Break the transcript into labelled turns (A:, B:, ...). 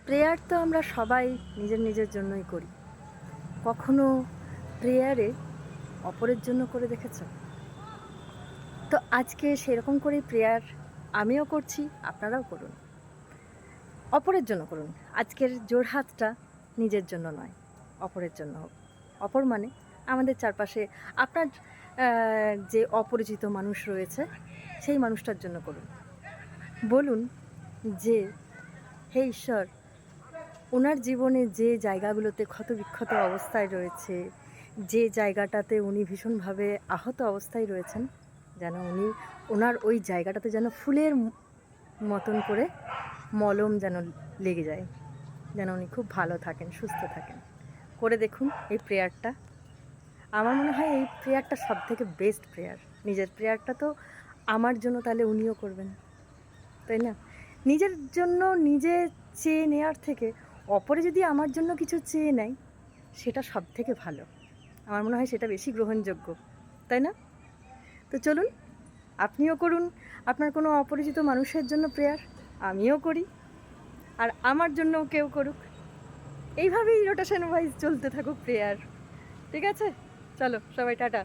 A: Prayer তো আমরা সবাই নিজের নিজের জন্যই করি। কখনো প্রেয়ারে অপরের জন্য করে দেখেছ? তো আজকে সেরকম করেই প্রেয়ার আমিও করছি, আপনারাও করুন। অপরের জন্য করুন। আজকের জোড়হাতটা নিজের জন্য নয়, অপরের জন্য হোক। অপর মানে আমাদের চারপাশে আপনার যে অপরিচিত মানুষ রয়েছে, সেই মানুষটার জন্য করুন। বলুন যে, হে ঈশ্বর, ওনার জীবনে যে জায়গাগুলোতে ক্ষতবিক্ষত অবস্থায় রয়েছে, যে জায়গাটাতে উনি ভীষণভাবে আহত অবস্থায় রয়েছেন, যেন উনি ওনার ওই জায়গাটাতে যেন ফুলের মতন করে মলম যেন লেগে যায়, যেন উনি খুব ভালো থাকেন, সুস্থ থাকেন। করে দেখুন এই প্রেয়ারটা। আমার মনে হয় এই প্রেয়ারটা সবথেকে বেস্ট প্রেয়ার। নিজের প্রেয়ারটা তো আমার জন্য তাহলে উনিও করবেন, তাই না? নিজের জন্য নিজে চেয়ে নেওয়ার থেকে অপরে যদি আমার জন্য কিছু চেয়ে নেয়, সেটা সবথেকে ভালো। আমার মনে হয় সেটা বেশি গ্রহণযোগ্য, তাই না? তো চলুন, আপনিও করুন আপনার কোনো অপরিচিত মানুষের জন্য প্রেয়ার, আমিও করি, আর আমার জন্যও কেউ করুক। এইভাবেই রোটেশন ওয়াইজ চলতে থাকুক প্রেয়ার। ঠিক আছে? চলো সবাই টাটা।